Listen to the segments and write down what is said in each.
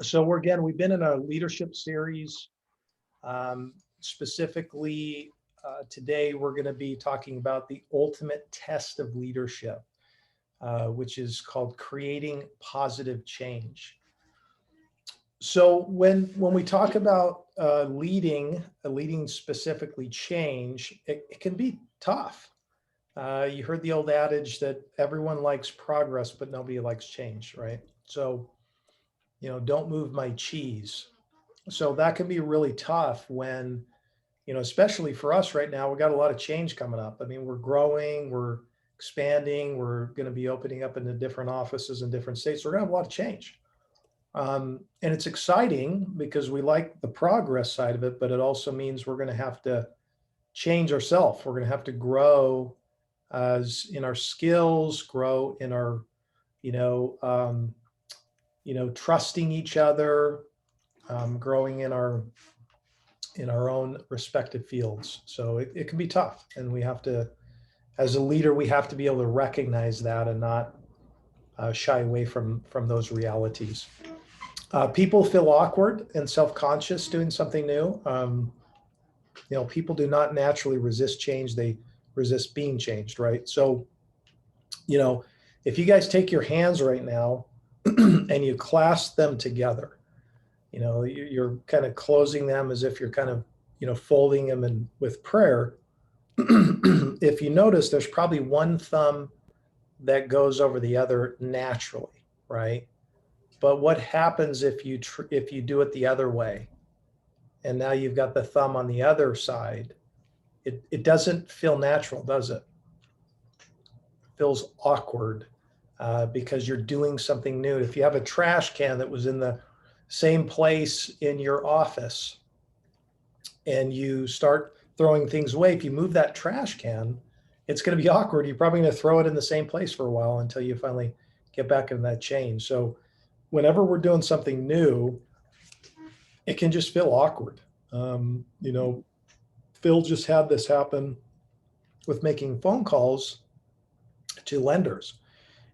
So we've been in a leadership series. Specifically, today we're going to be talking about the ultimate test of leadership, which is called creating positive change. So when we talk about leading specifically change, it can be tough. You heard the old adage that everyone likes progress, but nobody likes change, right? So, don't move my cheese. So that can be really tough when, especially for us right now, we got a lot of change coming up. I mean, we're growing, we're expanding, we're going to be opening up into different offices in different states. So we're going to have a lot of change. And it's exciting because we like the progress side of it, but it also means we're going to have to change ourselves. We're going to have to grow as in our skills, grow in our, you know, um, trusting each other, growing in our own respective fields. So it can be tough, and we have to, as a leader, we have to be able to recognize that and not shy away from those realities. People feel awkward and self-conscious doing something new. People do not naturally resist change; they resist being changed, right? So, you know, if you guys take your hands right now and you clasp them together, you're kind of closing them as if you're kind of, folding them in with prayer. If you notice, there's probably one thumb that goes over the other naturally, right? But what happens if you do it the other way, and now you've got the thumb on the other side? It doesn't feel natural, does it? It feels awkward because you're doing something new. If you have a trash can that was in the same place in your office and you start throwing things away, if you move that trash can, it's going to be awkward. You're probably going to throw it in the same place for a while until you finally get back in that change. So whenever we're doing something new, it can just feel awkward. Phil just had this happen with making phone calls to lenders.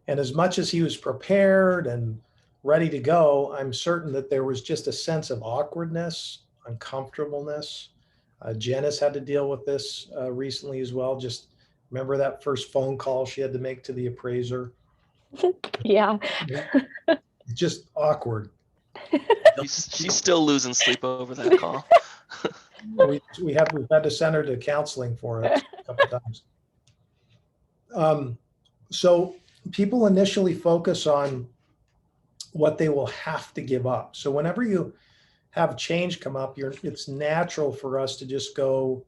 And as much as he was prepared and ready to go, I'm certain that there was just a sense of awkwardness, uncomfortableness. Jen has had to deal with this recently as well. Just remember that first phone call she had to make to the appraiser. Yeah. It's just awkward. She's still losing sleep over that call. We've had to send her to counseling for it a couple times. So people initially focus on what they will have to give up. So whenever you have change come up, it's natural for us to just go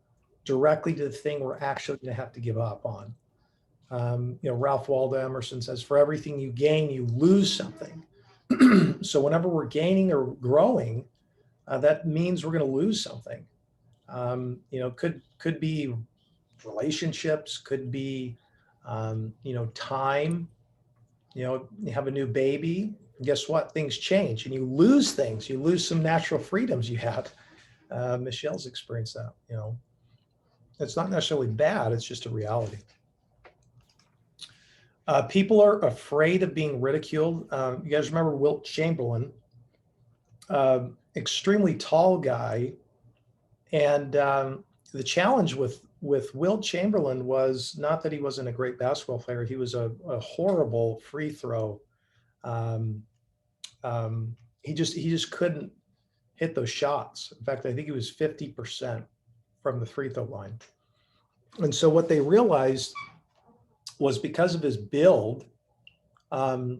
directly to the thing we're actually going to have to give up on. Ralph Waldo Emerson says, "For everything you gain, you lose something." So whenever we're gaining or growing, that means we're going to lose something. Could be relationships, could be time. You have a new baby. Guess what? Things change, and you lose things. You lose some natural freedoms you had. Michelle's experienced that. It's not necessarily bad. It's just a reality. People are afraid of being ridiculed. You guys remember Wilt Chamberlain, extremely tall guy, and the challenge with Wilt Chamberlain was not that he wasn't a great basketball player. He was a horrible free throw. He just couldn't hit those shots. In fact, I think he was 50% from the free throw line. And so what they realized was because of his build, one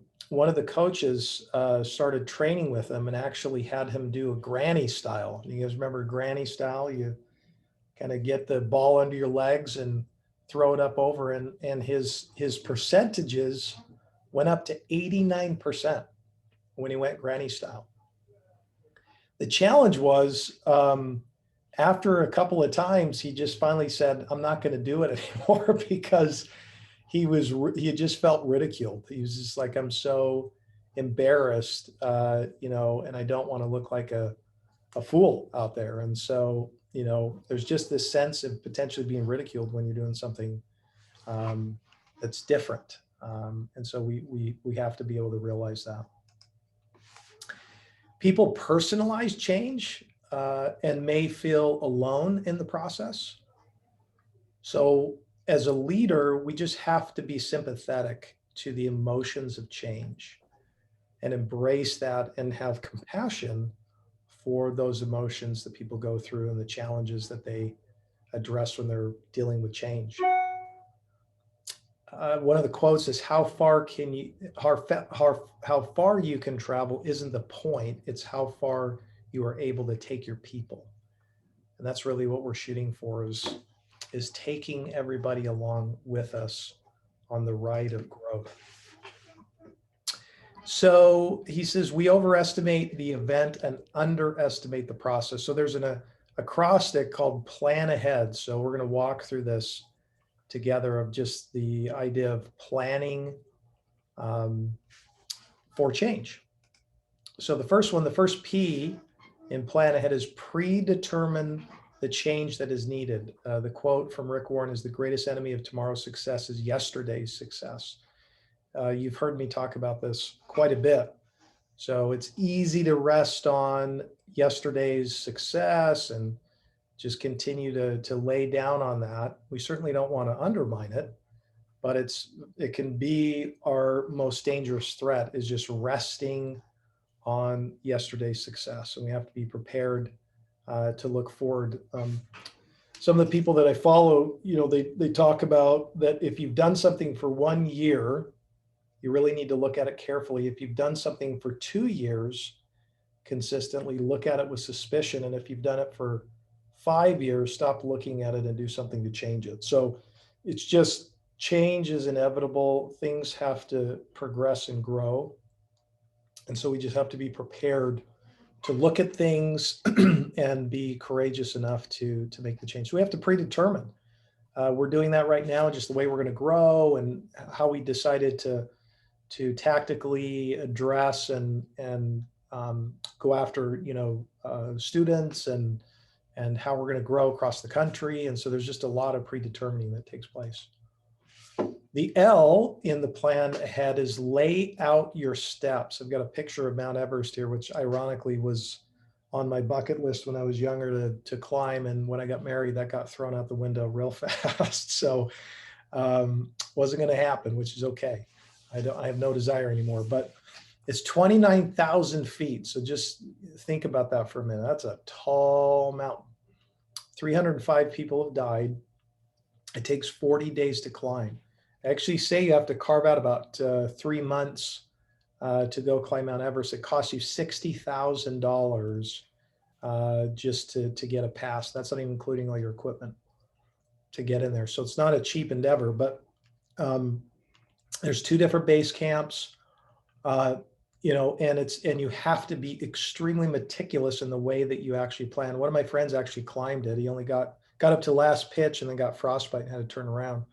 of the coaches started training with him and actually had him do a granny style. You guys remember granny style? You kind of get the ball under your legs and throw it up over, and his percentages went up to 89% when he went granny style. The challenge was after a couple of times, he just finally said, "I'm not going to do it anymore," because he just felt ridiculed. He was just like, "I'm so embarrassed, and I don't want to look like a fool out there." And so, there's just this sense of potentially being ridiculed when you're doing something that's different. And so we have to be able to realize that. People personalize change and may feel alone in the process. So as a leader, we just have to be sympathetic to the emotions of change and embrace that and have compassion for those emotions that people go through and the challenges that they address when they're dealing with change. One of the quotes is, how far you can travel isn't the point, it's how far you are able to take your people. And that's really what we're shooting for, is taking everybody along with us on the ride of growth. So he says, we overestimate the event and underestimate the process. So there's an acrostic called plan ahead. So we're going to walk through this together, of just the idea of planning for change. So the first P in plan ahead is predetermine the change that is needed. The quote from Rick Warren is, the greatest enemy of tomorrow's success is yesterday's success. You've heard me talk about this quite a bit. So it's easy to rest on yesterday's success and just continue to lay down on that. We certainly don't want to undermine it, but it can be our most dangerous threat, is just resting on yesterday's success. And we have to be prepared to look forward. Some of the people that I follow, they talk about that if you've done something for 1 year, you really need to look at it carefully. If you've done something for 2 years consistently, look at it with suspicion. And if you've done it for 5 years, stop looking at it and do something to change it. So it's just, change is inevitable. Things have to progress and grow. And so we just have to be prepared to look at things and be courageous enough to make the change. So we have to predetermine. We're doing that right now, just the way we're going to grow and how we decided to tactically address and go after students and how we're going to grow across the country. And so there's just a lot of predetermining that takes place. The L in the plan ahead is lay out your steps. I've got a picture of Mount Everest here, which ironically was on my bucket list when I was younger to climb. And when I got married, that got thrown out the window real fast. So wasn't going to happen, which is okay. I have no desire anymore, but it's 29,000 feet. So just think about that for a minute. That's a tall mountain. 305 people have died. It takes 40 days to climb. I actually say you have to carve out about 3 months to go climb Mount Everest. It costs you $60,000 just to get a pass. That's not even including all your equipment to get in there. So it's not a cheap endeavor, but there's 2 different base camps, and you have to be extremely meticulous in the way that you actually plan. One of my friends actually climbed it. He only got up to last pitch and then got frostbite and had to turn around.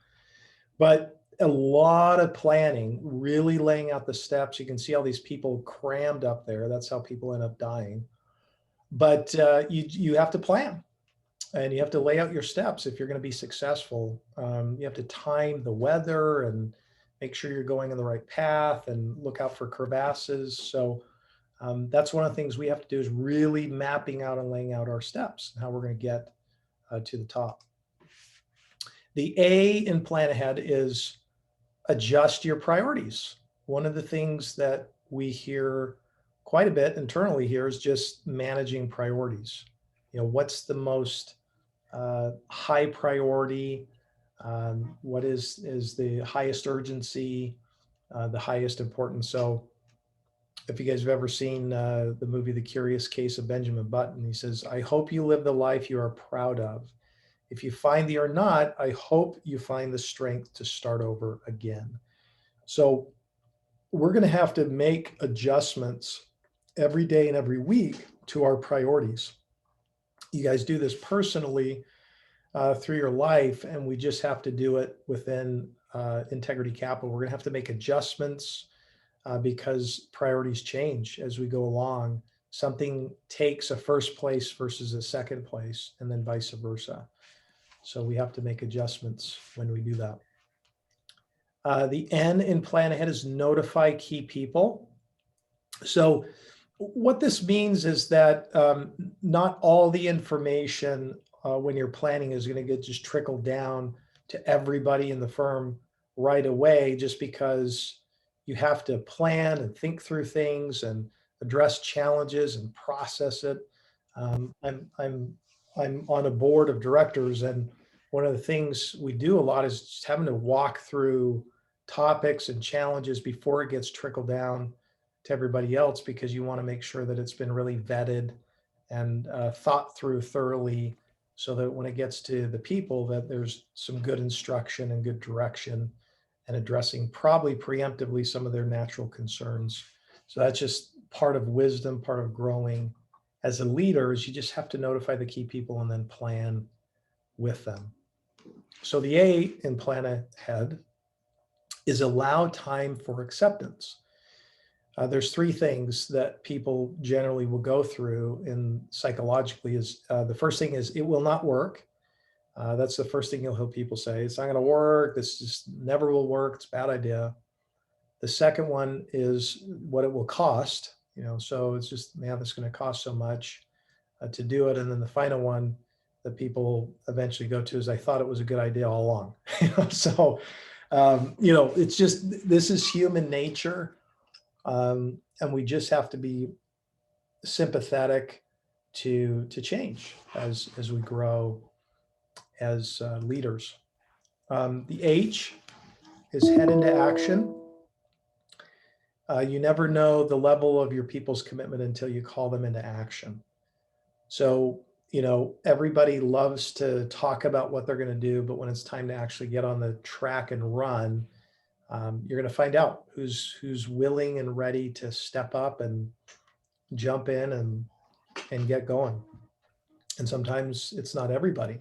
But a lot of planning, really laying out the steps. You can see all these people crammed up there. That's how people end up dying. But you have to plan, and you have to lay out your steps if you're going to be successful. You have to time the weather and make sure you're going in the right path and look out for crevasses. So that's one of the things we have to do, is really mapping out and laying out our steps and how we're going to get to the top. The A in plan ahead is adjust your priorities. One of the things that we hear quite a bit internally here is just managing priorities. What's the most high priority? What is the highest urgency, the highest importance? So if you guys have ever seen the movie, The Curious Case of Benjamin Button, he says, I hope you live the life you are proud of. If you find the or not, I hope you find the strength to start over again. So we're going to have to make adjustments every day and every week to our priorities. You guys do this personally through your life, and we just have to do it within Integrity Capital. We're going to have to make adjustments because priorities change as we go along. Something takes a first place versus a second place, and then vice versa. So we have to make adjustments when we do that. The N in plan ahead is notify key people. So what this means is that not all the information when you're planning is going to get just trickled down to everybody in the firm right away, just because you have to plan and think through things and address challenges and process it. I'm on a board of directors, and one of the things we do a lot is just having to walk through topics and challenges before it gets trickled down to everybody else, because you want to make sure that it's been really vetted and thought through thoroughly, so that when it gets to the people, that there's some good instruction and good direction, and addressing probably preemptively some of their natural concerns. So that's just part of wisdom, part of growing as a leader, is you just have to notify the key people and then plan with them. So the A in plan ahead is allow time for acceptance. There's three things that people generally will go through in psychologically. Is the first thing is it will not work. That's the first thing you'll hear people say. It's not going to work. This just never will work. It's a bad idea. The second one is what it will cost. So it's just, man, this is going to cost so much to do it. And then the final one that people eventually go to is, I thought it was a good idea all along. So, it's just, this is human nature. And we just have to be sympathetic to change as we grow as leaders. The H is head into action. You never know the level of your people's commitment until you call them into action. So, everybody loves to talk about what they're going to do, but when it's time to actually get on the track and run, you're going to find out who's willing and ready to step up and jump in and get going. And sometimes it's not everybody.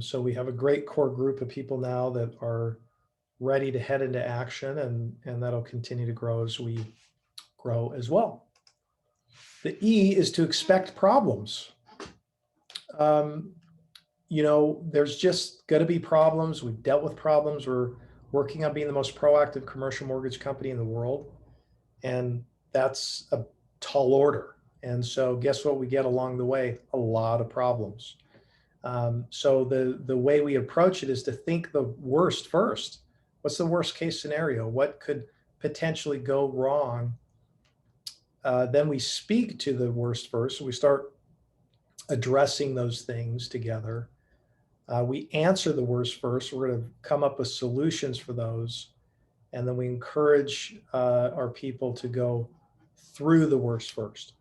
So we have a great core group of people now that are ready to head into action, and that'll continue to grow as we grow as well. The E is to expect problems. There's just going to be problems. We've dealt with problems. We're working on being the most proactive commercial mortgage company in the world. And that's a tall order. And so guess what we get along the way? A lot of problems. So the way we approach it is to think the worst first. What's the worst case scenario? What could potentially go wrong? Then we speak to the worst first. So we start addressing those things together. We answer the worst first. We're going to come up with solutions for those. And then we encourage our people to go through the worst first.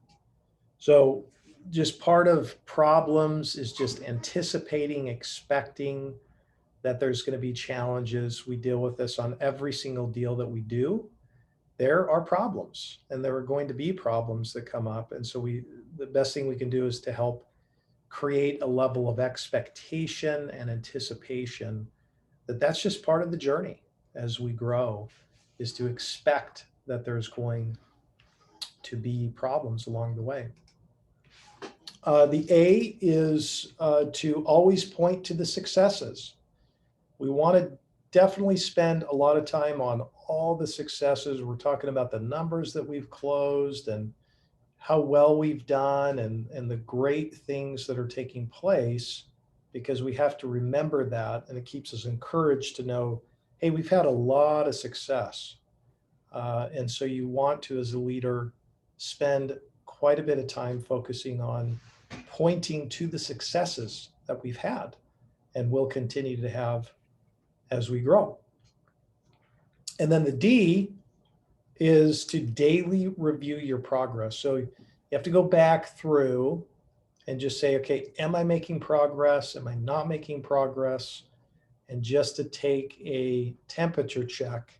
So just part of problems is just anticipating, expecting that there's going to be challenges. We deal with this on every single deal that we do. There are problems, and there are going to be problems that come up. And so the best thing we can do is to help create a level of expectation and anticipation that that's just part of the journey as we grow, is to expect that there's going to be problems along the way. The A is to always point to the successes. We want to definitely spend a lot of time on all the successes. We're talking about the numbers that we've closed and how well we've done and the great things that are taking place, because we have to remember that, and it keeps us encouraged to know, hey, we've had a lot of success. And so you want to, as a leader, spend quite a bit of time focusing on pointing to the successes that we've had and will continue to have as we grow. And then the D is to daily review your progress. So you have to go back through and just say, okay, am I making progress? Am I not making progress? And just to take a temperature check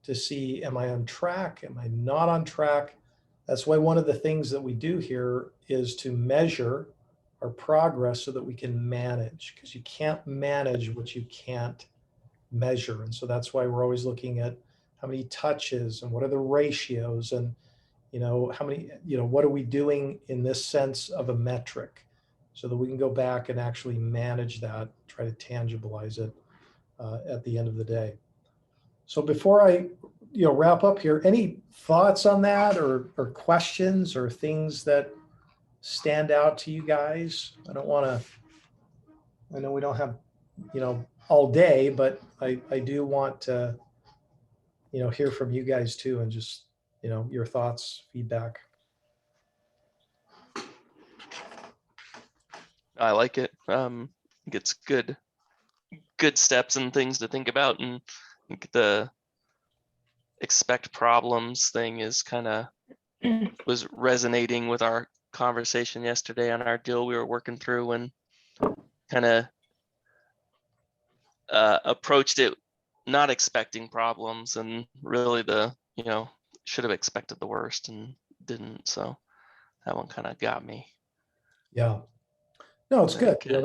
to see, am I on track? Am I not on track? That's why one of the things that we do here is to measure our progress so that we can manage, because you can't manage what you can't measure. And so that's why we're always looking at how many touches and what are the ratios, and how many, what are we doing in this sense of a metric, so that we can go back and actually manage that, try to tangibilize it at the end of the day. So before I wrap up here. Any thoughts on that, or questions, or things that stand out to you guys? I know we don't have, all day, but I do want to, hear from you guys too, and just, your thoughts, feedback. I like it. I think it's good steps and things to think about, and I think the expect problems thing is kind of was resonating with our conversation yesterday on our deal we were working through, and kind of approached it not expecting problems, and really should have expected the worst and didn't. So that one kind of got me. Yeah. No, it's good. Like,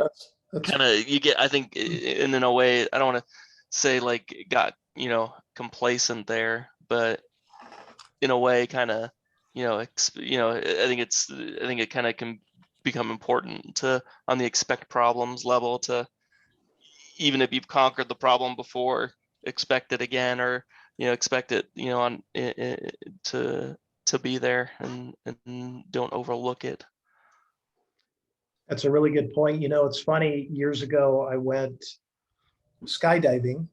That's kind of you get, I think, and in a way, I don't want to say like got complacent there, but in a way, kind of I think it kind of can become important to, on the expect problems level, to, even if you've conquered the problem before, expect it again, or expect it on to be there, and don't overlook it. That's a really good point. It's funny, years ago, I went skydiving,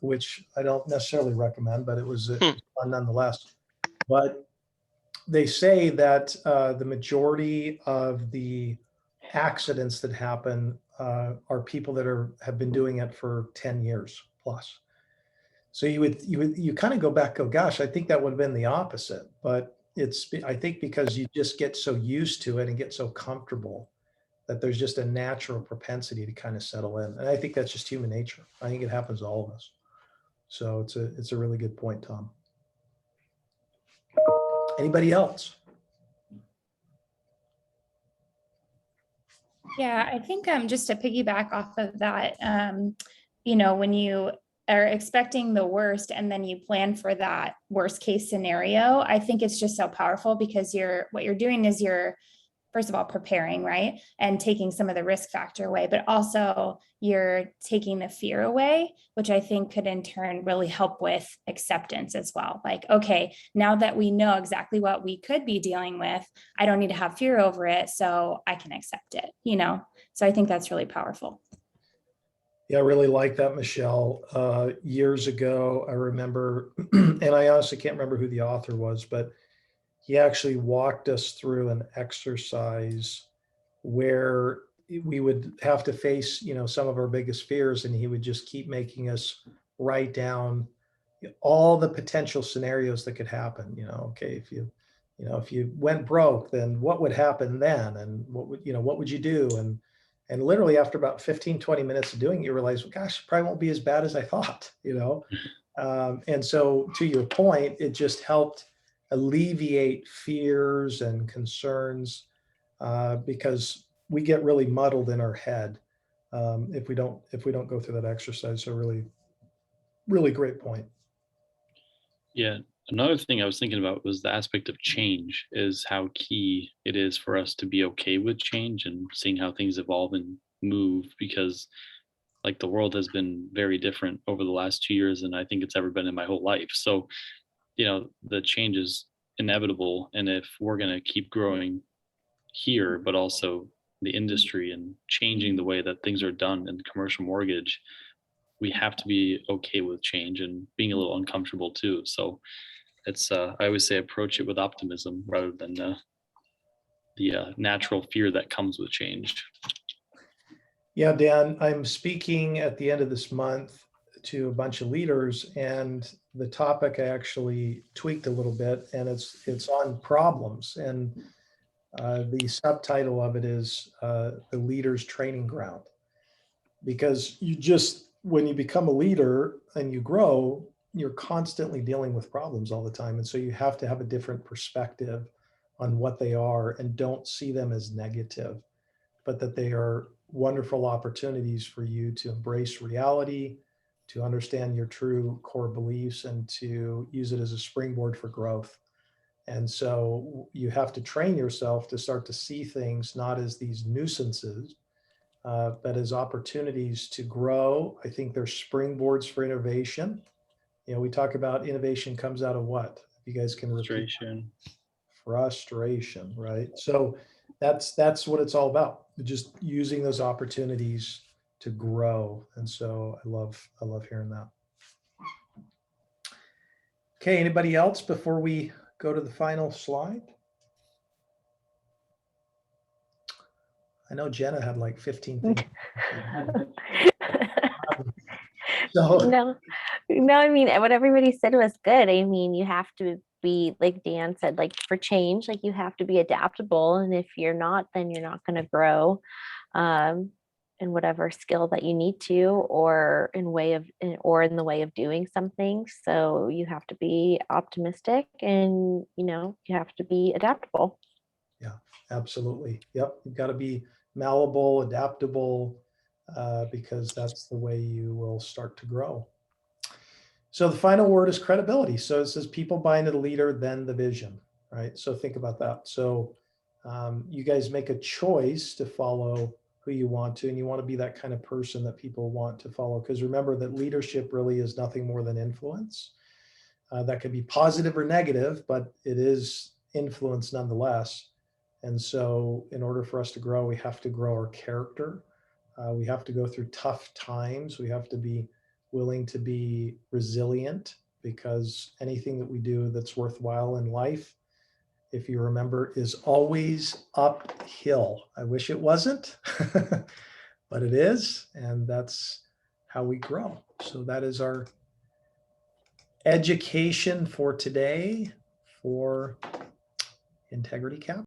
which I don't necessarily recommend, but it was fun nonetheless. But they say that the majority of the accidents that happen are people that have been doing it for 10 years plus. So you kind of go back, go, gosh, I think that would have been the opposite. But I think because you just get so used to it and get so comfortable that there's just a natural propensity to kind of settle in. And I think that's just human nature. I think it happens to all of us. So it's a really good point, Tom. Anybody else? Yeah, I think just to piggyback off of that, when you are expecting the worst and then you plan for that worst case scenario, I think it's just so powerful, because what you're doing is you're, first of all, preparing, right? And taking some of the risk factor away, but also you're taking the fear away, which I think could in turn really help with acceptance as well. Like, okay, now that we know exactly what we could be dealing with, I don't need to have fear over it, so I can accept it, So I think that's really powerful. Yeah, I really like that, Michelle. Years ago, I remember, and I honestly can't remember who the author was, but he actually walked us through an exercise where we would have to face, some of our biggest fears, and he would just keep making us write down all the potential scenarios that could happen. Okay, if you went broke, then what would happen then, and what would you do? And literally after about 15, 20 minutes of doing it, you realize, well, gosh, it probably won't be as bad as I thought. And so, to your point, it just helped alleviate fears and concerns, because we get really muddled in our head if we don't go through that exercise. So really, really great point. Yeah. Another thing I was thinking about was the aspect of change, is how key it is for us to be okay with change and seeing how things evolve and move, because like the world has been very different over the last 2 years than I think it's ever been in my whole life. So, the change is inevitable. And if we're going to keep growing here, but also the industry and changing the way that things are done in commercial mortgage, we have to be okay with change and being a little uncomfortable too. So it's I always say approach it with optimism rather than the natural fear that comes with change. Yeah, Dan, I'm speaking at the end of this month to a bunch of leaders, and the topic I actually tweaked a little bit, and it's on problems. And the subtitle of it is the leader's training ground, because when you become a leader and you grow, you're constantly dealing with problems all the time. And so you have to have a different perspective on what they are, and don't see them as negative, but that they are wonderful opportunities for you to embrace reality, to understand your true core beliefs, and to use it as a springboard for growth. And so you have to train yourself to start to see things not as these nuisances, but as opportunities to grow. I think they're springboards for innovation. We talk about innovation comes out of what? If you guys can repeat. Frustration, right? So that's what it's all about. Just using those opportunities to grow. And so I love hearing that. Okay, anybody else before we go to the final slide? I know Jenna had like 15 things. So No, I mean, what everybody said was good. I mean, you have to be, like Dan said, like for change, like you have to be adaptable. And if you're not, then you're not going to grow in whatever skill that you need to, or in the way of doing something. So you have to be optimistic, and, you have to be adaptable. Yeah, absolutely. Yep. You've got to be malleable, adaptable, because that's the way you will start to grow. So the final word is credibility. So it says people buy into the leader, then the vision, right? So think about that. So you guys make a choice to follow who you want to, and you want to be that kind of person that people want to follow. Because remember that leadership really is nothing more than influence. That could be positive or negative, but it is influence nonetheless. And so in order for us to grow, we have to grow our character. We have to go through tough times. We have to be willing to be resilient, because anything that we do that's worthwhile in life, if you remember, is always uphill. I wish it wasn't, but it is. And that's how we grow. So that is our education for today for Integrity Cap.